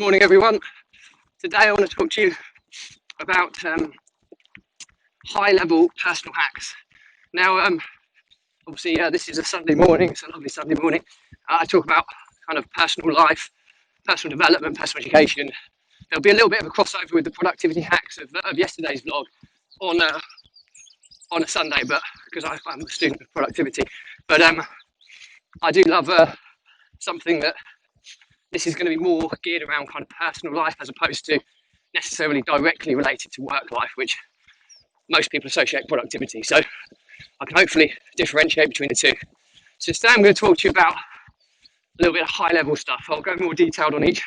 Morning everyone. Today I want to talk to you about high level personal hacks. Now obviously this is a Sunday morning, it's a lovely Sunday morning. I talk about kind of personal life, personal development, personal education. There'll be a little bit of a crossover with the productivity hacks of yesterday's vlog on a Sunday, but because I'm a student of productivity. But I do love something that this is going to be more geared around kind of personal life as opposed to necessarily directly related to work life, which most people associate productivity. So I can hopefully differentiate between the two. So today I'm going to talk to you about a little bit of high level stuff. I'll go more detailed on each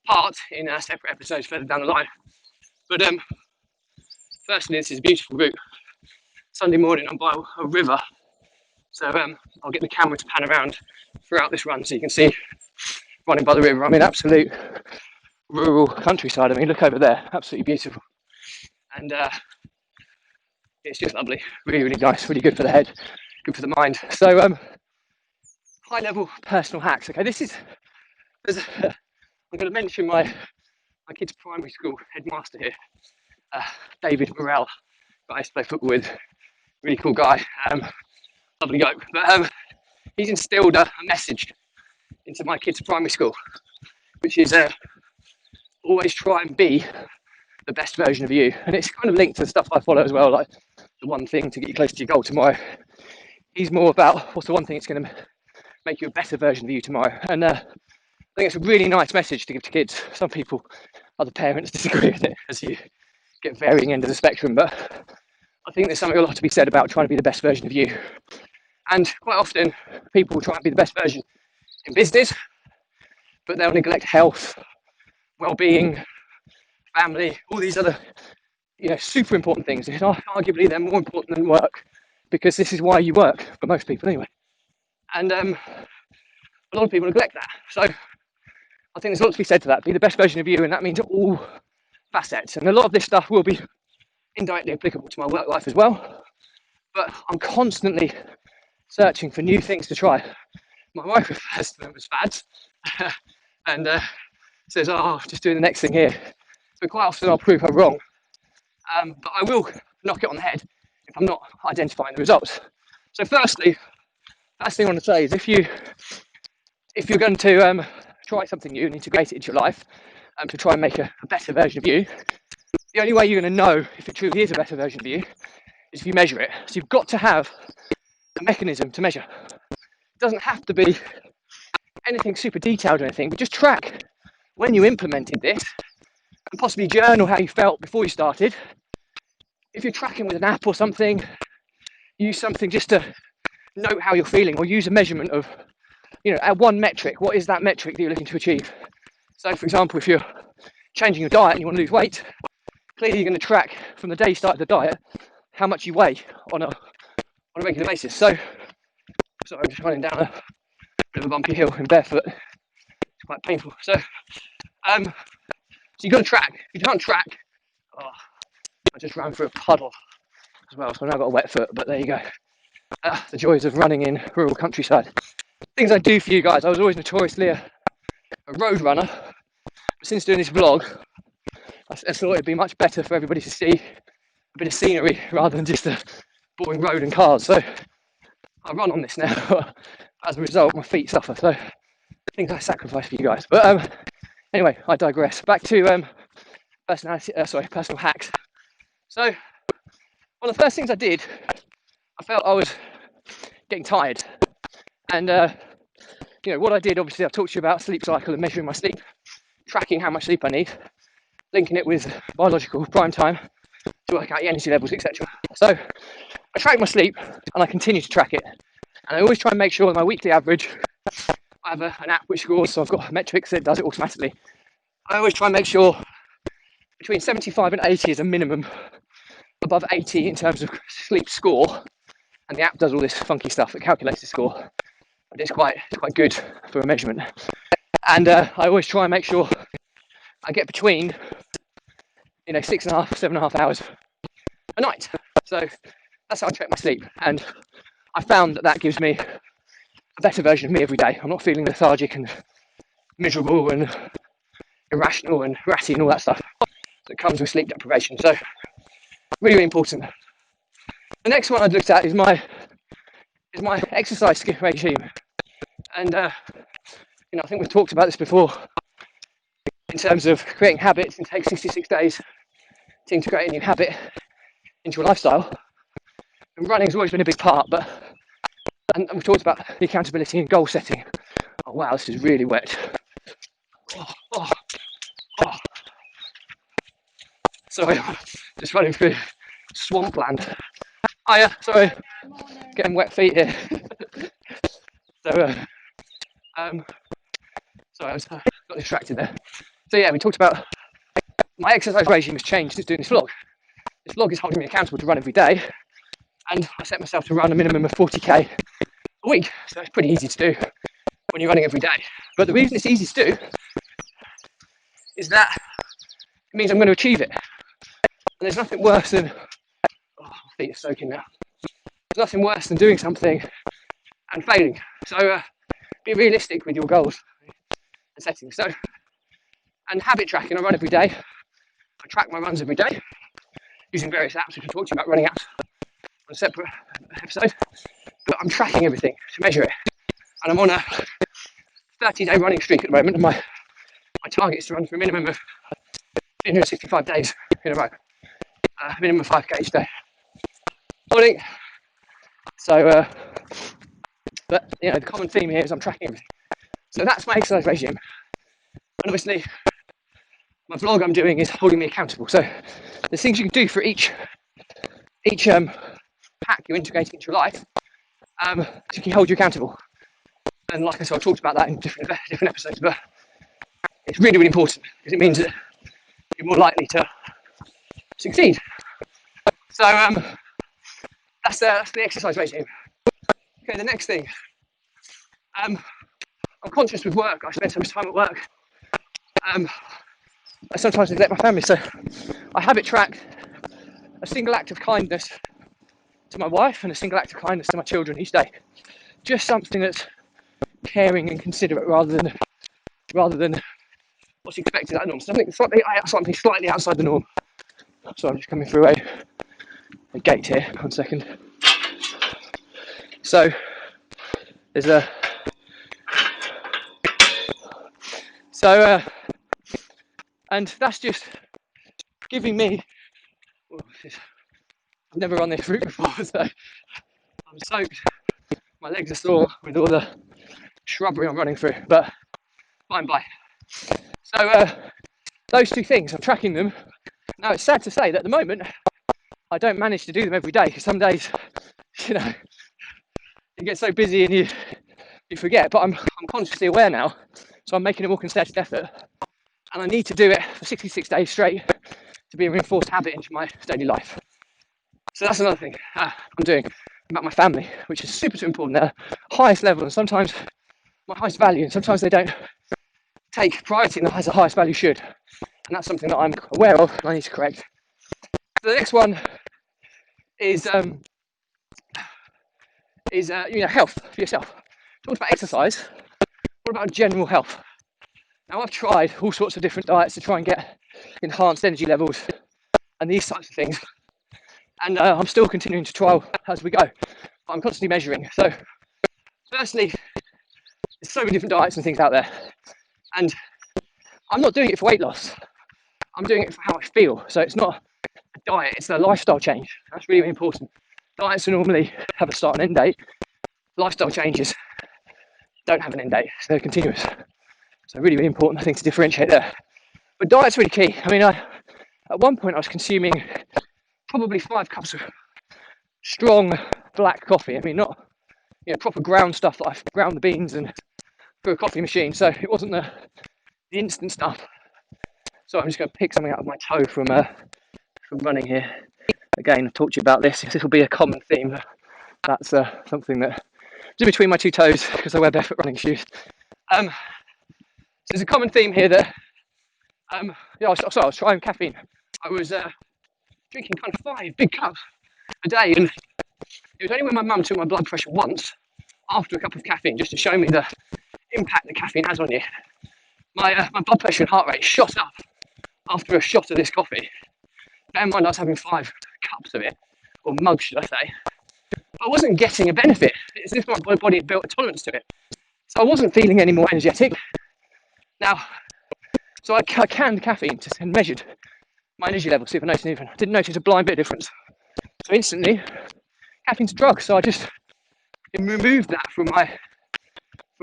part in separate episodes further down the line. But firstly, this is a beautiful route. Sunday morning I'm by a river. So I'll get the camera to pan around throughout this run so you can see running by the river. I'm in absolute rural countryside. I mean, look over there, absolutely beautiful. And it's just lovely, really, really nice, really good for the head, good for the mind. So high level personal hacks. Okay, I'm going to mention my kid's primary school headmaster here, David Morell, that I used to play football with, really cool guy, lovely bloke. But he's instilled a message into my kids' primary school, which is always try and be the best version of you. And it's kind of linked to the stuff I follow as well, like the one thing to get you closer to your goal tomorrow. He's more about what's the one thing that's going to make you a better version of you tomorrow. And I think it's a really nice message to give to kids. Some people, other parents, disagree with it as you get varying end of the spectrum, but I think there's something a lot to be said about trying to be the best version of you. And quite often people try and be the best version in business, but they'll neglect health, well-being, family, all these other, super important things. And arguably they're more important than work, because this is why you work for most people anyway. And a lot of people neglect that. So I think there's a lot to be said to that. Be the best version of you, and that means all facets. And a lot of this stuff will be indirectly applicable to my work life as well. But I'm constantly searching for new things to try. My wife refers to them as fads and says, oh, just doing the next thing here. But quite often I'll prove her wrong. But I will knock it on the head if I'm not identifying the results. So firstly, first thing I want to say is if you're going to try something new and integrate it into your life to try and make a better version of you, the only way you're going to know if it truly is a better version of you is if you measure it. So you've got to have a mechanism to measure. It doesn't have to be anything super detailed or anything, but just track when you implemented this and possibly journal how you felt before you started. If you're tracking with an app or something, use something just to note how you're feeling, or use a measurement of, at one metric. What is that metric that you're looking to achieve? So for example, if you're changing your diet and you want to lose weight, clearly you're going to track from the day you started the diet how much you weigh on a regular basis. So sorry, I'm just running down a bit of a bumpy hill in barefoot. It's quite painful. So you've got to track. If you can't track, I just ran through a puddle as well, so I've now got a wet foot, but there you go. The joys of running in rural countryside. Things I do for you guys. I was always notoriously a road runner, but since doing this vlog, I thought it'd be much better for everybody to see a bit of scenery rather than just a boring road and cars. So I run on this now. As a result, my feet suffer. So things I sacrifice for you guys. But anyway, I digress. Back to personal hacks. So one of the first things I did, I felt I was getting tired. And what I did, obviously I've talked to you about sleep cycle and measuring my sleep, tracking how much sleep I need, linking it with biological prime time to work out the energy levels, etc. So I track my sleep and I continue to track it. And I always try and make sure my weekly average, I have an app which scores, so I've got metrics that does it automatically. I always try and make sure between 75 and 80 is a minimum, above 80 in terms of sleep score. And the app does all this funky stuff, it calculates the score. But it's quite good for a measurement. And I always try and make sure I get between 6.5, 7.5 hours a night. So that's how I track my sleep. And I found that gives me a better version of me every day. I'm not feeling lethargic and miserable and irrational and ratty and all that stuff that comes with sleep deprivation. So really, really important. The next one I've looked at is my exercise regime, and I think we've talked about this before in terms of creating habits. It takes 66 days to integrate a new habit into your lifestyle, and running has always been a big part. And we've talked about the accountability and goal setting. Oh wow, this is really wet. Oh. Sorry, just running through swampland. Sorry, getting wet feet here. Sorry, I got distracted there. So yeah, we talked about my exercise regime has changed since doing this vlog. This vlog is holding me accountable to run every day, and I set myself to run a minimum of 40k a week. So it's pretty easy to do when you're running every day. But the reason it's easy to do is that it means I'm going to achieve it. And there's nothing worse than, my feet are soaking now. There's nothing worse than doing something and failing. So be realistic with your goals and settings. So, and habit tracking, I run every day. I track my runs every day using various apps. We can talk to you about running apps on a separate episode. But I'm tracking everything to measure it. And I'm on a 30-day running streak at the moment, and my target is to run for a minimum of 365 days in a row. Minimum of 5k each day. Morning. So, but the common theme here is I'm tracking everything. So that's my exercise regime. And obviously, my vlog I'm doing is holding me accountable. So there's things you can do for each hack you're integrating into your life to hold you accountable. And like I said, I've talked about that in different episodes, but it's really, really important because it means that you're more likely to succeed. So that's the exercise regime. Okay, the next thing. I'm conscious with work. I spend so much time at work. I sometimes neglect my family, so I habit track a single act of kindness to my wife and a single act of kindness to my children each day. Just something that's caring and considerate rather than what's expected at the norm. Something slightly outside the norm. So I'm just coming through a gate here. 1 second. So there's and that's just giving me. I've never run this route before, so I'm soaked. My legs are sore with all the shrubbery I'm running through, but by and by. So those two things, I'm tracking them. Now it's sad to say that at the moment I don't manage to do them every day, because some days, you get so busy and you forget. But I'm consciously aware now, so I'm making a more concerted effort, and I need to do it for 66 days straight to be a reinforced habit into my daily life. So that's another thing I'm doing about my family, which is super, super important. They're highest level, and sometimes my highest value, and sometimes they don't take priority as the highest value should. And that's something that I'm aware of and I need to correct. So the next one is health for yourself. Talked about exercise. What about general health? Now I've tried all sorts of different diets to try and get enhanced energy levels and these types of things. And I'm still continuing to trial as we go. But I'm constantly measuring. So firstly, there's so many different diets and things out there. And I'm not doing it for weight loss. I'm doing it for how I feel. So it's not a diet, it's a lifestyle change. That's really, really important. Diets normally have a start and end date. Lifestyle changes don't have an end date, so they're continuous. So really, really important, I think, to differentiate there. But diet's really key. I mean, at one point I was consuming probably 5 cups of strong black coffee. I mean, not proper ground stuff that I've ground the beans and through a coffee machine. So it wasn't the instant stuff. So I'm just going to pick something out of my toe from running here. Again, I've talked to you about this. This will be a common theme. That's something that is in between my two toes because I wear barefoot running shoes. So there's a common theme here that I was trying caffeine. I was drinking kind of 5 big cups a day, and it was only when my mum took my blood pressure once after a cup of caffeine, just to show me the impact that caffeine has on you. my blood pressure and heart rate shot up after a shot of this coffee. Bear in mind, I was having 5 cups of it, or mugs, should I say. I wasn't getting a benefit. It's as if my body had built a tolerance to it. So I wasn't feeling any more energetic. Now, so I canned caffeine and measured my energy level, see if I noticed anything. I didn't notice a blind bit of difference. So instantly, caffeine's a drug, so I just removed that from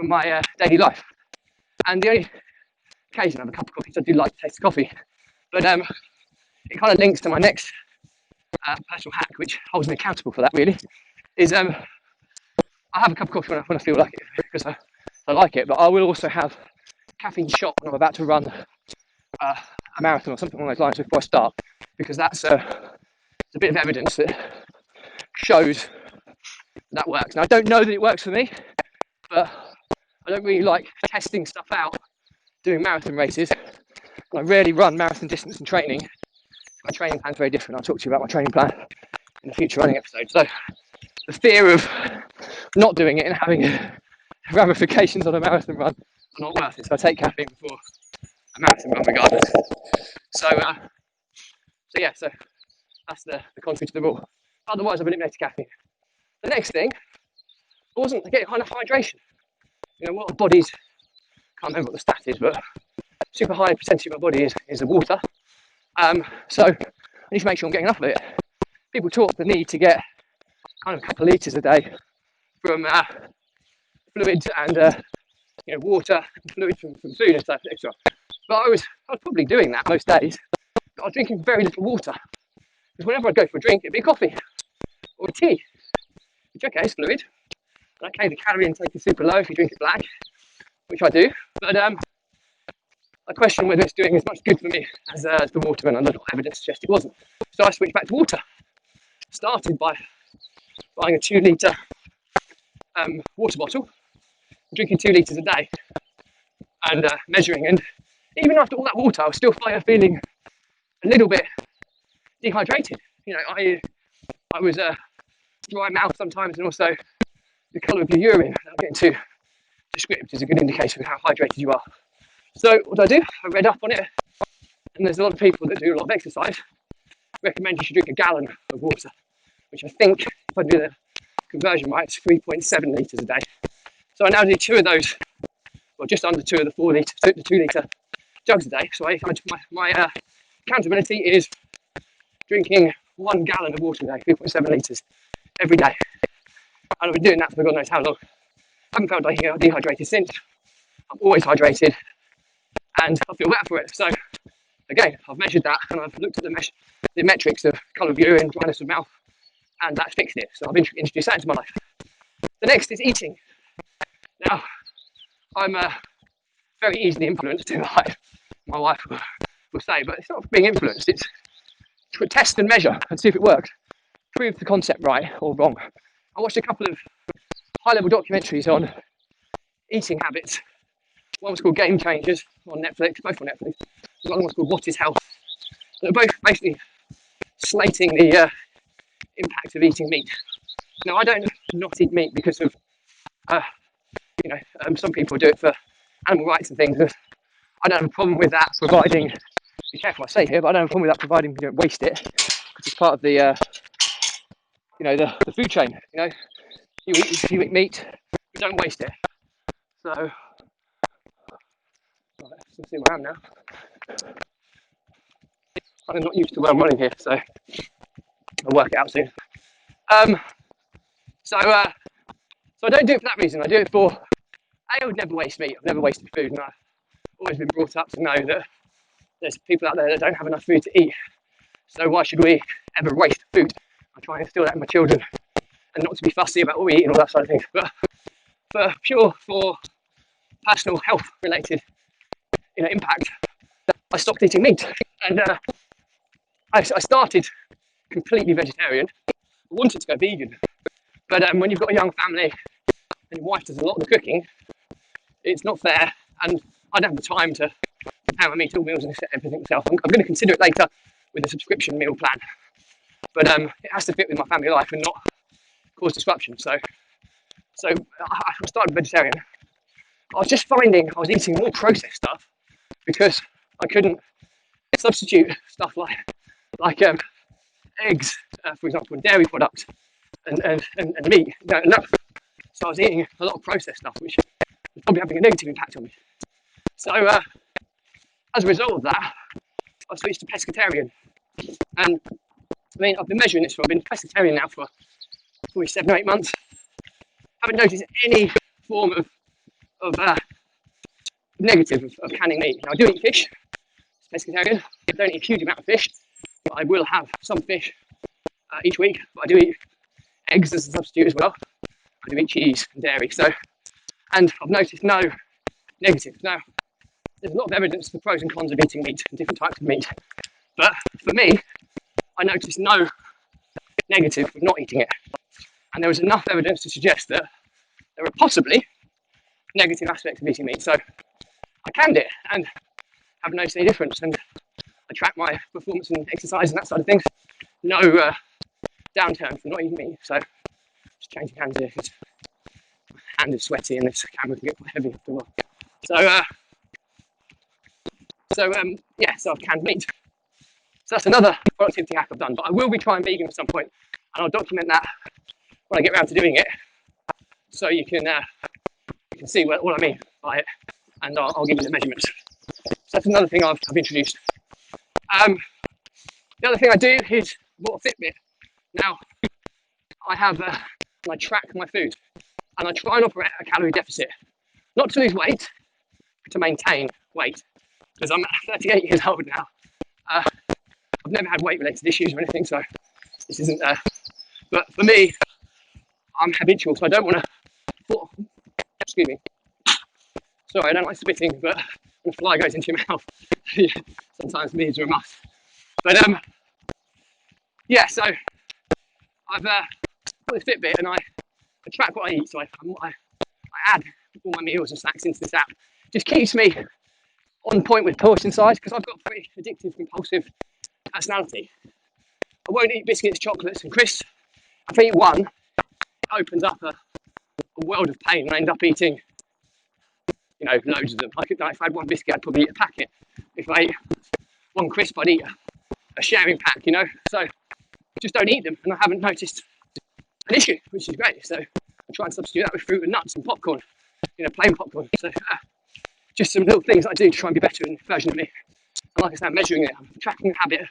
my daily life. And the only occasion I have a cup of coffee, so I do like to taste coffee. But it kind of links to my next personal hack, which holds me accountable for that, really, is I have a cup of coffee when I feel like it, because I like it, but I will also have caffeine shot when I'm about to run a marathon or something along those lines before I start, because that's a bit of evidence that shows that works. Now, I don't know that it works for me, but I don't really like testing stuff out doing marathon races. I rarely run marathon distance and training. My training plan's very different. I'll talk to you about my training plan in a future running episode. So the fear of not doing it and having ramifications on a marathon run are not worth it. So I take caffeine before a marathon run regardless. So that's the contrary to the rule. Otherwise, I've eliminated caffeine. The next thing wasn't getting enough hydration. You know, what our bodies, can't remember what the stat is, but super high percentage of my body is the water. So I need to make sure I'm getting enough of it. People talk the need to get kind of a couple of litres a day from fluids and water and fluids from food and stuff, etc. But I was probably doing that most days, but I was drinking very little water. Because whenever I'd go for a drink, it'd be coffee or a tea, which, okay, is fluid. And okay, the calorie intake is super low if you drink it black, which I do. But I question whether it's doing as much good for me as the water, and a lot of evidence suggests it wasn't. So I switched back to water. Started by buying a 2 litre water bottle, drinking 2 litres a day, and measuring. And even after all that water, I was still feeling a little bit dehydrated. You know, I was dry mouth sometimes, and also the colour of your urine, without getting too descriptive, is a good indication of how hydrated you are. So what I do, I read up on it, and there's a lot of people that do a lot of exercise recommend you should drink a gallon of water, which I think, if I do the conversion right, it's 3.7 litres a day. So I now do 2 of those, well, just under 2 of the 4 litre, the 2 litre jugs a day. So my accountability is drinking 1 gallon of water a day, 3.7 litres every day. And I've been doing that for God knows how long. I haven't felt dehydrated since. I'm always hydrated, and I feel better for it. So again, I've measured that, and I've looked at the metrics of colour of urine, dryness of mouth, and that's fixed it. So I've introduced that into my life. The next is eating. Now, I'm very easily influenced, like my wife will say, but it's not being influenced, it's to test and measure and see if it works. Prove the concept right or wrong. I watched a couple of high-level documentaries on eating habits. One was called Game Changers on Netflix, both on Netflix. The other one was called What is Health? They're both basically slating the impact of eating meat. Now, I don't not eat meat because of, some people do it for animal rights and things. I don't have a problem with that providing, be careful what I say here, but I don't have a problem with that providing you don't waste it, because it's part of the food chain. You know, if you eat meat, you don't waste it. So, let's see where I am now. I'm not used to where I'm running here, so I'll work it out soon. So I don't do it for that reason. I do it for, I would never waste meat. I've never wasted food, and I've always been brought up to know that there's people out there that don't have enough food to eat. So why should we ever waste food? I try and instill that in my children, and not to be fussy about what we eat and all that sort of thing. But for personal health related, impact, I stopped eating meat, and I started completely vegetarian. I wanted to go vegan, but when you've got a young family and your wife does a lot of the cooking, it's not fair, and I don't have the time to prepare my meat all meals and set everything myself. I'm going to consider it later with a subscription meal plan, but it has to fit with my family life and not cause disruption. So I started vegetarian. I was just finding I was eating more processed stuff because I couldn't substitute stuff like eggs, for example, and dairy products and meat. Enough. So I was eating a lot of processed stuff, which was probably having a negative impact on me. So as a result of that, I switched to pescatarian. And I mean, I've been measuring this I've been pescatarian now for probably 7 or 8 months. Haven't noticed any form of negative of canning meat. Now I do eat fish, it's pescatarian. I don't eat a huge amount of fish, but I will have some fish each week. But I do eat eggs as a substitute as well. I do eat cheese and dairy. And I've noticed no negatives. Now, there's a lot of evidence for pros and cons of eating meat and different types of meat. But for me, I noticed no negative with not eating it. And there was enough evidence to suggest that there were possibly negative aspects of eating meat. So I canned it and haven't noticed any difference. And I track my performance and exercise and that side of things. No downturn from not eating meat. So just changing hands here. My hand is sweaty and this camera can get quite heavy after a while. So I've canned meat. So that's another productivity hack I've done. But I will be trying vegan at some point, and I'll document that when I get around to doing it, so you can see what I mean by it, and I'll give you the measurements. So that's another thing I've introduced. The other thing I do is bought a Fitbit. Now I have and I track my food, and I try and operate at a calorie deficit, not to lose weight, but to maintain weight, because I'm 38 years old now. I've never had weight-related issues or anything, so this isn't. But for me, I'm habitual, so I don't want to. Excuse me. Sorry, I don't like spitting, but when a fly goes into your mouth, sometimes means are a must. But yeah, so I've got this Fitbit and I track what I eat. So I add all my meals and snacks into this app. Just keeps me on point with portion size, because I've got a pretty addictive, compulsive personality. I won't eat biscuits, chocolates and crisps. If I eat one, it opens up a world of pain, and I end up eating, loads of them. If I had one biscuit, I'd probably eat a packet. If I ate one crisp, I'd eat a sharing pack, So I just don't eat them, and I haven't noticed an issue, which is great. So I try and substitute that with fruit and nuts and popcorn, plain popcorn. So just some little things I do to try and be better in version of me. And like I said, I'm measuring it. I'm tracking the habit of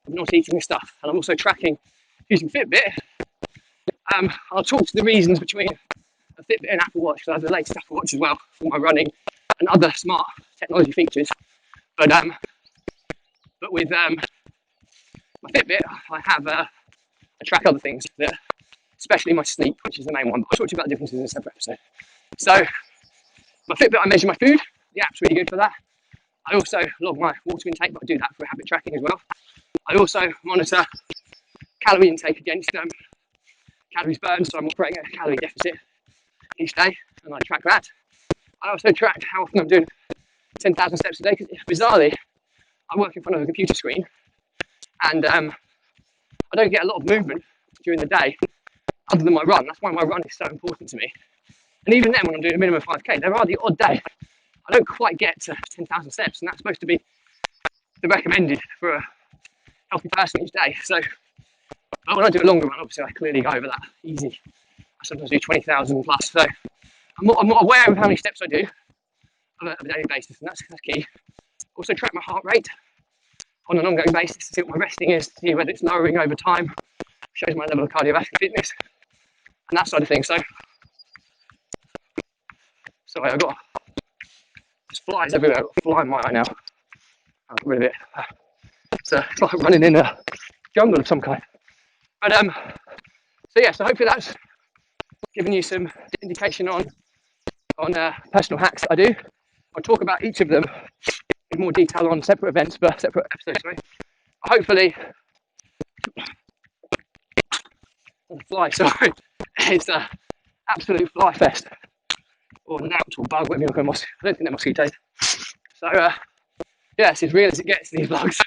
not eating this stuff, and I'm also tracking using Fitbit. I'll talk to the reasons between a Fitbit and Apple Watch, because I have the latest Apple Watch as well for my running and other smart technology features. But with my Fitbit, I track other things, especially my sleep, which is the main one. But I'll talk to you about the differences in a separate episode. So my Fitbit, I measure my food. The app's really good for that. I also log my water intake, but I do that for habit tracking as well. I also monitor calorie intake against calories burned, so I'm operating at a calorie deficit each day, and I track that. I also track how often I'm doing 10,000 steps a day, because bizarrely, I work in front of a computer screen, and I don't get a lot of movement during the day other than my run. That's why my run is so important to me. And even then, when I'm doing a minimum of 5k, there are the odd day I don't quite get to 10,000 steps, and that's supposed to be the recommended for a healthy person each day. So but when I do a longer run, obviously I clearly go over that easy. I sometimes do 20,000 plus. So I'm more aware of how many steps I do on a daily basis, and that's key. Also track my heart rate on an ongoing basis to see what my resting is, to see whether it's lowering over time. Shows my level of cardiovascular fitness and that side of things. So sorry, I've got flies everywhere. I've got a fly in my eye now. I'll get rid of it. So it's like running in a jungle of some kind. But so hopefully that's given you some indication on personal hacks that I do. I'll talk about each of them in more detail on separate events, but separate episodes. Sorry. Hopefully, it's an absolute fly fest, or gnat or bug, whatever you want to call it. I don't think they're mosquitoes. So it's as real as it gets in these vlogs.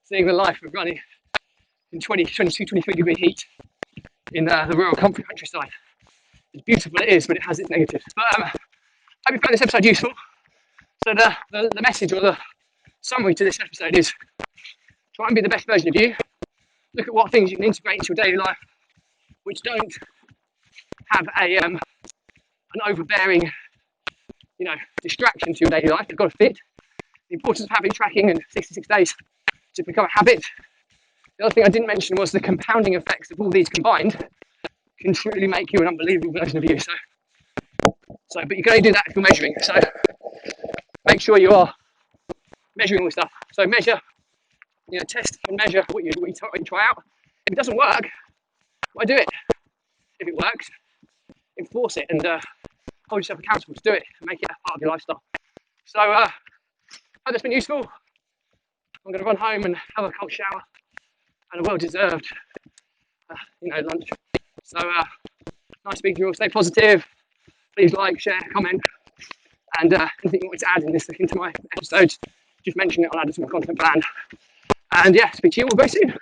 Seeing the life of running in 22, 23 degree heat in the rural countryside. As beautiful it is, but it has its negatives. But I hope you found this episode useful. So the message or the summary to this episode is try and be the best version of you. Look at what things you can integrate into your daily life which don't have an overbearing, distraction to your daily life. They've got to fit. The importance of habit tracking and 66 days to become a habit. The other thing I didn't mention was the compounding effects of all these combined can truly make you an unbelievable version of you. But you can only do that if you're measuring. So make sure you are measuring all this stuff. So measure, test and measure what you try out. If it doesn't work, why do it? If it works, enforce it and hold yourself accountable to do it and make it a part of your lifestyle. So I hope that's been useful. I'm going to run home and have a cold shower and a well-deserved lunch. So nice speaking to you all. Stay positive. Please like, share, comment, and anything you want to add into my episodes, just mention it. I'll add it to my content plan. And yeah, speak to you all very soon.